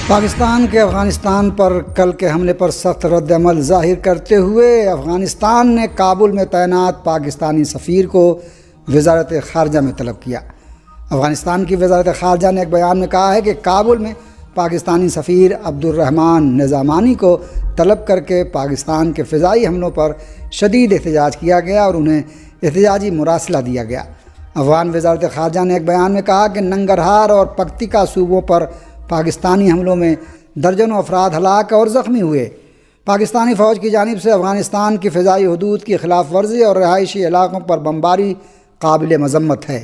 پاکستان کے افغانستان پر کل کے حملے پر سخت رد عمل ظاہر کرتے ہوئے افغانستان نے کابل میں تعینات پاکستانی سفیر کو وزارت خارجہ میں طلب کیا۔ افغانستان کی وزارت خارجہ نے ایک بیان میں کہا ہے کہ کابل میں پاکستانی سفیر عبدالرحمان نظامانی کو طلب کر کے پاکستان کے فضائی حملوں پر شدید احتجاج کیا گیا اور انہیں احتجاجی مراسلہ دیا گیا۔ افغان وزارت خارجہ نے ایک بیان میں کہا کہ ننگرہار اور پکتیکا صوبوں پر پاکستانی حملوں میں درجنوں افراد ہلاک اور زخمی ہوئے۔ پاکستانی فوج کی جانب سے افغانستان کی فضائی حدود کی خلاف ورزی اور رہائشی علاقوں پر بمباری قابل مذمت ہے۔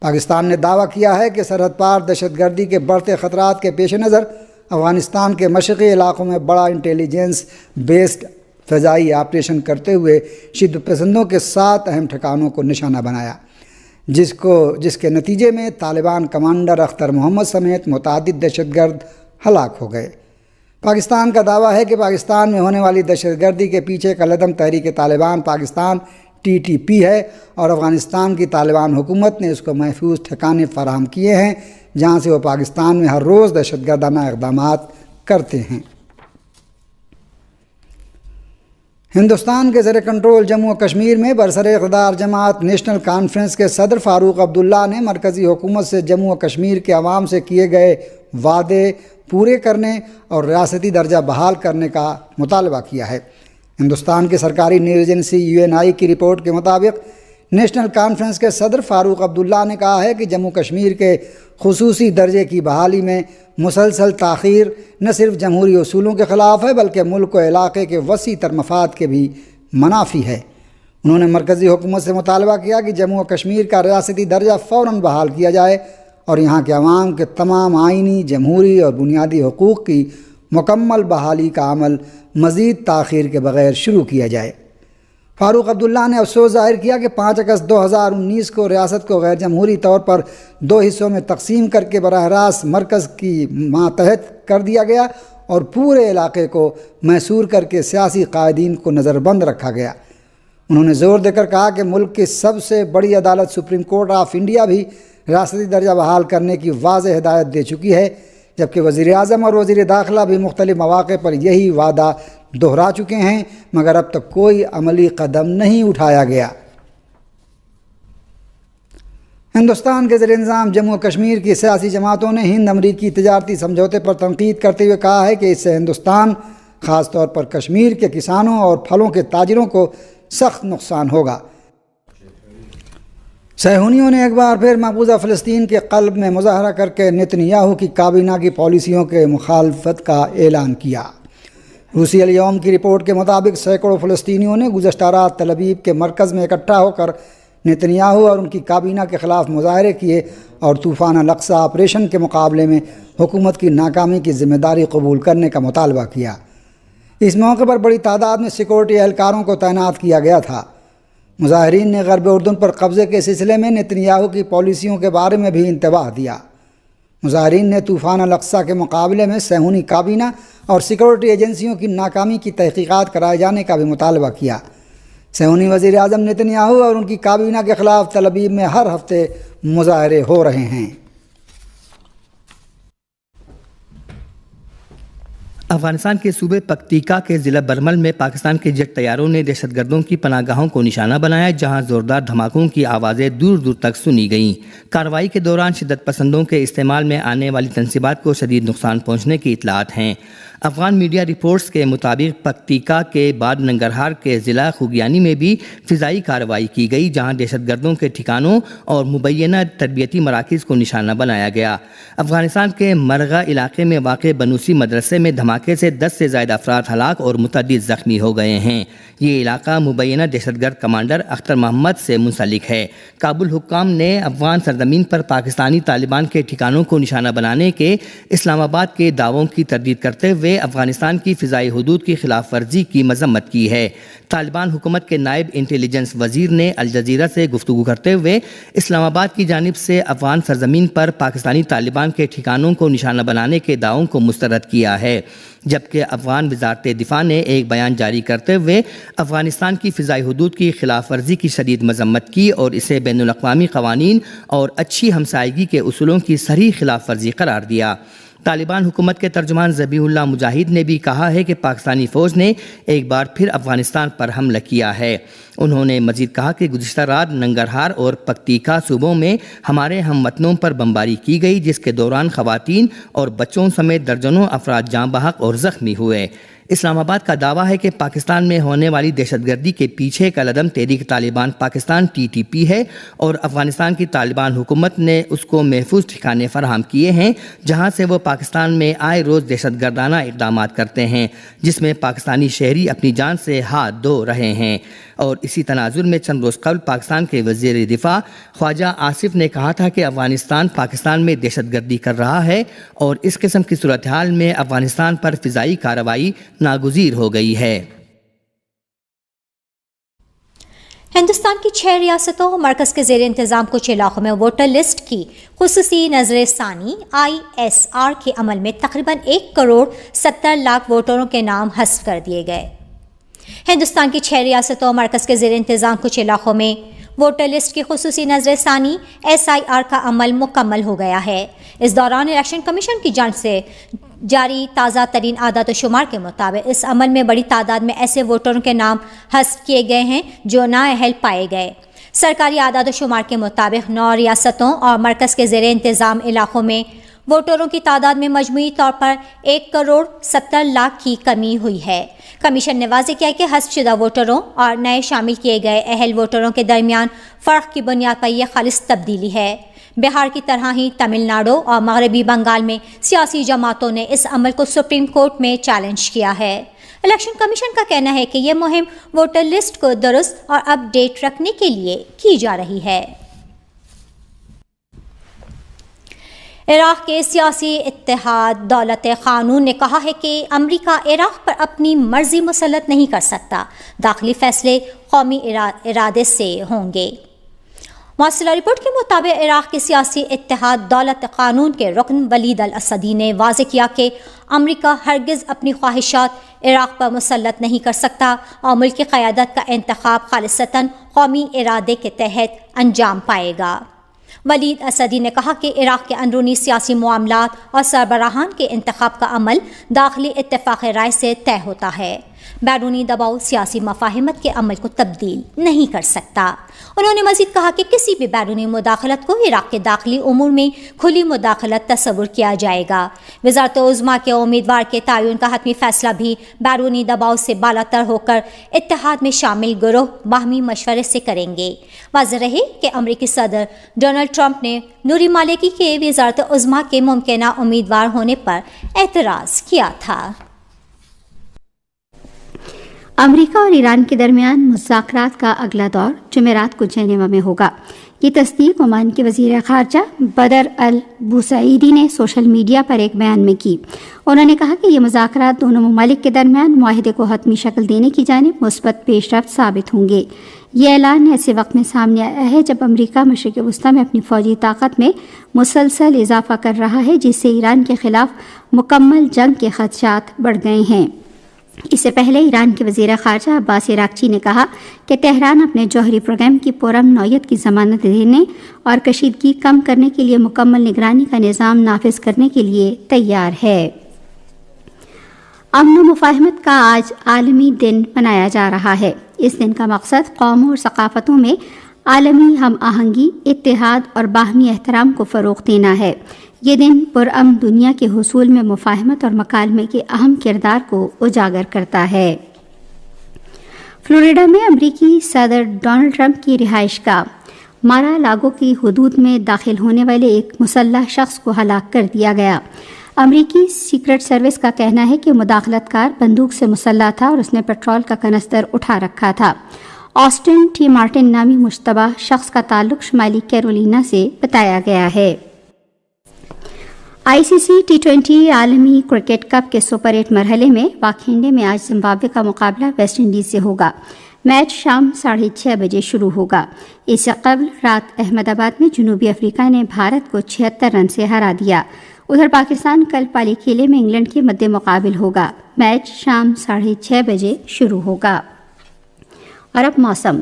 پاکستان نے دعویٰ کیا ہے کہ سرحد پار دہشت گردی کے بڑھتے خطرات کے پیش نظر افغانستان کے مشرقی علاقوں میں بڑا انٹیلیجنس بیسڈ فضائی آپریشن کرتے ہوئے شدت پسندوں کے 7 اہم ٹھکانوں کو نشانہ بنایا، جس کے نتیجے میں طالبان کمانڈر اختر محمد سمیت متعدد دہشت گرد ہلاک ہو گئے۔ پاکستان کا دعویٰ ہے کہ پاکستان میں ہونے والی دہشت گردی کے پیچھے کا لدم تحریک طالبان پاکستان TTP ہے اور افغانستان کی طالبان حکومت نے اس کو محفوظ ٹھکانے فراہم کیے ہیں جہاں سے وہ پاکستان میں ہر روز دہشت گردانہ اقدامات کرتے ہیں۔ ہندوستان کے زیر کنٹرول جموں و کشمیر میں برسر اقتدار جماعت نیشنل کانفرنس کے صدر فاروق عبداللہ نے مرکزی حکومت سے جموں و کشمیر کے عوام سے کیے گئے وعدے پورے کرنے اور ریاستی درجہ بحال کرنے کا مطالبہ کیا ہے۔ ہندوستان کی سرکاری نیوز ایجنسی UNI کی رپورٹ کے مطابق نیشنل کانفرنس کے صدر فاروق عبداللہ نے کہا ہے کہ جموں کشمیر کے خصوصی درجے کی بحالی میں مسلسل تاخیر نہ صرف جمہوری اصولوں کے خلاف ہے بلکہ ملک و علاقے کے وسیع تر مفاد کے بھی منافی ہے۔ انہوں نے مرکزی حکومت سے مطالبہ کیا کہ جموں و کشمیر کا ریاستی درجہ فوراً بحال کیا جائے اور یہاں کے عوام کے تمام آئینی، جمہوری اور بنیادی حقوق کی مکمل بحالی کا عمل مزید تاخیر کے بغیر شروع کیا جائے۔ فاروق عبداللہ نے افسوس ظاہر کیا کہ 5 اگست 2019 کو ریاست کو غیر جمہوری طور پر 2 حصوں میں تقسیم کر کے براہ راست مرکز کی ماتحت کر دیا گیا اور پورے علاقے کو محصور کر کے سیاسی قائدین کو نظر بند رکھا گیا۔ انہوں نے زور دے کر کہا کہ ملک کی سب سے بڑی عدالت سپریم کورٹ آف انڈیا بھی ریاستی درجہ بحال کرنے کی واضح ہدایت دے چکی ہے، جبکہ وزیر اعظم اور وزیر داخلہ بھی مختلف مواقع پر یہی وعدہ دہرا چکے ہیں، مگر اب تک کوئی عملی قدم نہیں اٹھایا گیا۔ ہندوستان کے زیر نظام جموں و کشمیر کی سیاسی جماعتوں نے ہند امریکی تجارتی سمجھوتے پر تنقید کرتے ہوئے کہا ہے کہ اس سے ہندوستان، خاص طور پر کشمیر کے کسانوں اور پھلوں کے تاجروں کو سخت نقصان ہوگا۔ صہیونیوں نے ایک بار پھر مقبوضہ فلسطین کے قلب میں مظاہرہ کر کے نتنیاہو کی کابینہ کی پالیسیوں کے مخالفت کا اعلان کیا۔ روسی الیوم کی رپورٹ کے مطابق سینکڑوں فلسطینیوں نے گزشتہ رات تل ابیب کے مرکز میں اکٹھا ہو کر نتنیاہو اور ان کی کابینہ کے خلاف مظاہرے کیے اور طوفان الاقصی آپریشن کے مقابلے میں حکومت کی ناکامی کی ذمہ داری قبول کرنے کا مطالبہ کیا۔ اس موقع پر بڑی تعداد میں سیکورٹی اہلکاروں کو تعینات کیا گیا تھا۔ مظاہرین نے غرب اردن پر قبضے کے سلسلے میں نتنیاہو کی پالیسیوں کے بارے میں بھی انتباہ دیا۔ مظاہرین نے طوفان الاقصی کے مقابلے میں صہیونی کابینہ اور سیکورٹی ایجنسیوں کی ناکامی کی تحقیقات کرائے جانے کا بھی مطالبہ کیا۔ صہیونی وزیر اعظم نتنیاہو اور ان کی کابینہ کے خلاف تل ابیب میں ہر ہفتے مظاہرے ہو رہے ہیں۔ افغانستان کے صوبے پکتیکا کے ضلع برمل میں پاکستان کے جیٹ طیاروں نے دہشت گردوں کی پناہ گاہوں کو نشانہ بنایا، جہاں زوردار دھماکوں کی آوازیں دور دور تک سنی گئیں۔ کارروائی کے دوران شدت پسندوں کے استعمال میں آنے والی تنصیبات کو شدید نقصان پہنچنے کی اطلاعات ہیں۔ افغان میڈیا رپورٹس کے مطابق پکتیکا کے بعد ننگرہار کے ضلع خوگیانی میں بھی فضائی کارروائی کی گئی، جہاں دہشت گردوں کے ٹھکانوں اور مبینہ تربیتی مراکز کو نشانہ بنایا گیا۔ افغانستان کے مرغہ علاقے میں واقع بنوسی مدرسے میں دھماکے سے 10 سے زائد افراد ہلاک اور متعدد زخمی ہو گئے ہیں۔ یہ علاقہ مبینہ دہشت گرد کمانڈر اختر محمد سے منسلک ہے۔ کابل حکام نے افغان سرزمین پر پاکستانی طالبان کے ٹھکانوں کو نشانہ بنانے کے اسلام آباد کے دعووں کی تردید کرتے ہوئے افغانستان کی فضائی حدود کی خلاف ورزی کی مذمت کی ہے۔ طالبان حکومت کے نائب انٹیلیجنس وزیر نے الجزیرہ سے گفتگو کرتے ہوئے اسلام آباد کی جانب سے افغان سرزمین پر پاکستانی طالبان کے ٹھکانوں کو نشانہ بنانے کے دعووں کو مسترد کیا ہے، جبکہ افغان وزارت دفاع نے ایک بیان جاری کرتے ہوئے افغانستان کی فضائی حدود کی خلاف ورزی کی شدید مذمت کی اور اسے بین الاقوامی قوانین اور اچھی ہمسائیگی کے اصولوں کی صریح خلاف ورزی قرار دیا۔ طالبان حکومت کے ترجمان ذبیح اللہ مجاہد نے بھی کہا ہے کہ پاکستانی فوج نے ایک بار پھر افغانستان پر حملہ کیا ہے۔ انہوں نے مزید کہا کہ گزشتہ رات ننگرہار اور پکتیکا صوبوں میں ہمارے ہم وطنوں پر بمباری کی گئی، جس کے دوران خواتین اور بچوں سمیت درجنوں افراد جاں بحق اور زخمی ہوئے۔ اسلام آباد کا دعویٰ ہے کہ پاکستان میں ہونے والی دہشت گردی کے پیچھے کا قلم تحریک طالبان پاکستان TTP ہے اور افغانستان کی طالبان حکومت نے اس کو محفوظ ٹھکانے فراہم کیے ہیں جہاں سے وہ پاکستان میں آئے روز دہشت گردانہ اقدامات کرتے ہیں، جس میں پاکستانی شہری اپنی جان سے ہاتھ دھو رہے ہیں۔ اور اسی تناظر میں چند روز قبل پاکستان کے وزیر دفاع خواجہ آصف نے کہا تھا کہ افغانستان پاکستان میں دہشت گردی کر رہا ہے اور اس قسم کی صورتحال میں افغانستان پر فضائی کارروائی ناگزیر ہو گئی ہے۔ ہندوستان کی 6 ریاستوں اور مرکز کے زیر انتظام کچھ علاقوں میں ووٹر لسٹ کی خصوصی نظر ثانی ISR کے عمل میں تقریباً 1,70,00,000 ووٹروں کے نام حذف کر دیے گئے۔ ہندوستان کی 6 ریاستوں اور مرکز کے زیر انتظام کچھ علاقوں میں ووٹر لسٹ کی خصوصی نظر ثانی SIR کا عمل مکمل ہو گیا ہے۔ اس دوران الیکشن کمیشن کی جانب سے جاری تازہ ترین اعداد و شمار کے مطابق اس عمل میں بڑی تعداد میں ایسے ووٹروں کے نام حذف کیے گئے ہیں جو نااہل پائے گئے۔ سرکاری اعداد و شمار کے مطابق 9 ریاستوں اور مرکز کے زیر انتظام علاقوں میں ووٹروں کی تعداد میں مجموعی طور پر 1,70,00,000 کی کمی ہوئی ہے۔ کمیشن نے واضح کیا کہ حذف شدہ ووٹروں اور نئے شامل کیے گئے اہل ووٹروں کے درمیان فرق کی بنیاد پر یہ خالص تبدیلی ہے۔ بہار کی طرح ہی تمل ناڈو اور مغربی بنگال میں سیاسی جماعتوں نے اس عمل کو سپریم کورٹ میں چیلنج کیا ہے۔ الیکشن کمیشن کا کہنا ہے کہ یہ مہم ووٹر لسٹ کو درست اور اپ ڈیٹ رکھنے کے لیے کی جا رہی ہے۔ عراق کے سیاسی اتحاد دولت قانون نے کہا ہے کہ امریکہ عراق پر اپنی مرضی مسلط نہیں کر سکتا، داخلی فیصلے قومی ارادے سے ہوں گے۔ معاصرہ رپورٹ کے مطابق عراق کے سیاسی اتحاد دولت قانون کے رکن ولید الاسدی نے واضح کیا کہ امریکہ ہرگز اپنی خواہشات عراق پر مسلط نہیں کر سکتا اور ملک کی قیادت کا انتخاب خالصتاً قومی ارادے کے تحت انجام پائے گا۔ ولید اسدی نے کہا کہ عراق کے اندرونی سیاسی معاملات اور سربراہان کے انتخاب کا عمل داخلی اتفاق رائے سے طے ہوتا ہے۔ بیرونی دباؤ سیاسی مفاہمت کے عمل کو تبدیل نہیں کر سکتا۔ انہوں نے مزید کہا کہ کسی بھی بیرونی مداخلت کو عراق کے داخلی امور میں کھلی مداخلت تصور کیا جائے گا۔ وزارت عظمیٰ کے امیدوار کے تعین کا حتمی فیصلہ بھی بیرونی دباؤ سے بالاتر ہو کر اتحاد میں شامل گروہ باہمی مشورے سے کریں گے۔ واضح رہے کہ امریکی صدر ڈونلڈ ٹرمپ نے نوری مالکی کے وزارت عظمیٰ کے ممکنہ امیدوار ہونے پر اعتراض کیا تھا۔ امریکہ اور ایران کے درمیان مذاکرات کا اگلا دور جمعرات کو جنیوا میں ہوگا۔ یہ تصدیق عمان کے وزیر خارجہ بدر البوسعیدی نے سوشل میڈیا پر ایک بیان میں کی۔ انہوں نے کہا کہ یہ مذاکرات دونوں ممالک کے درمیان معاہدے کو حتمی شکل دینے کی جانب مثبت پیش رفت ثابت ہوں گے۔ یہ اعلان ایسے وقت میں سامنے آیا ہے جب امریکہ مشرق وسطیٰ میں اپنی فوجی طاقت میں مسلسل اضافہ کر رہا ہے، جس سے ایران کے خلاف مکمل جنگ کے خدشات بڑھ گئے ہیں۔ اس سے پہلے ایران کے وزیر خارجہ عباس عراقچی نے کہا کہ تہران اپنے جوہری پروگرام کی پرامن نوعیت کی ضمانت دینے اور کشیدگی کم کرنے کے لیے مکمل نگرانی کا نظام نافذ کرنے کے لیے تیار ہے۔ امن و مفاہمت کا آج عالمی دن منایا جا رہا ہے۔ اس دن کا مقصد قوموں اور ثقافتوں میں عالمی ہم آہنگی، اتحاد اور باہمی احترام کو فروغ دینا ہے۔ یہ دن پرامن دنیا کے حصول میں مفاہمت اور مکالمے کے اہم کردار کو اجاگر کرتا ہے۔ فلوریڈا میں امریکی صدر ڈونلڈ ٹرمپ کی رہائش گاہ مارا لاگو کی حدود میں داخل ہونے والے ایک مسلح شخص کو ہلاک کر دیا گیا۔ امریکی سیکرٹ سروس کا کہنا ہے کہ مداخلت کار بندوق سے مسلح تھا اور اس نے پیٹرول کا کنستر اٹھا رکھا تھا۔ آسٹن ٹی مارٹن نامی مشتبہ شخص کا تعلق شمالی کیرولینا سے بتایا گیا ہے۔ ICC T20 عالمی کرکٹ کپ کے سپر 8 مرحلے میں واکھینڈے میں آج زمبابوے کا مقابلہ ویسٹ انڈیز سے ہوگا۔ میچ شام 6:30 بجے شروع ہوگا۔ اس سے قبل رات احمد آباد میں جنوبی افریقہ نے بھارت کو 76 رن سے ہرا دیا۔ ادھر پاکستان کل پالی کھیلے میں انگلینڈ کے مد مقابل ہوگا۔ میچ شام 6:30 بجے شروع ہوگا۔ اور اب موسم۔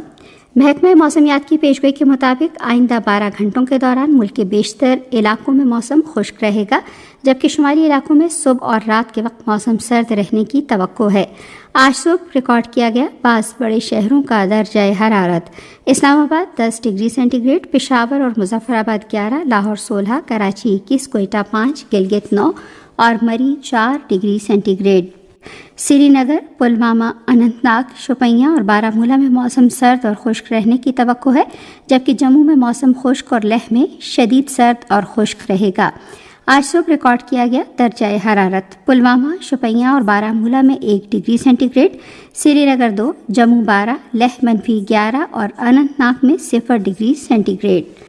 محکمہ موسمیات کی پیشگوئی کے مطابق آئندہ 12 گھنٹوں کے دوران ملک کے بیشتر علاقوں میں موسم خشک رہے گا، جبکہ شمالی علاقوں میں صبح اور رات کے وقت موسم سرد رہنے کی توقع ہے۔ آج صبح ریکارڈ کیا گیا بعض بڑے شہروں کا درجہ حرارت: اسلام آباد 10 ڈگری سینٹی گریڈ، پشاور اور مظفر آباد 11، لاہور 16، کراچی 21، کوئٹہ 5، گلگت 9 اور مری 4 ڈگری سینٹی گریڈ۔ سری نگر، پلوامہ، اننت ناگ، شوپیاں اور بارہمولہ میں موسم سرد اور خشک رہنے کی توقع ہے، جبکہ جموں میں موسم خشک اور لیہ میں شدید سرد اور خشک رہے گا۔ آج صبح ریکارڈ کیا گیا درجہ حرارت: پلوامہ، شوپیاں اور بارہمولہ میں 1 ڈگری سینٹی گریڈ، سری نگر 2، جموں 12، لیہ -11 اور اننت ناگ میں 0 ڈگری سینٹی گریڈ۔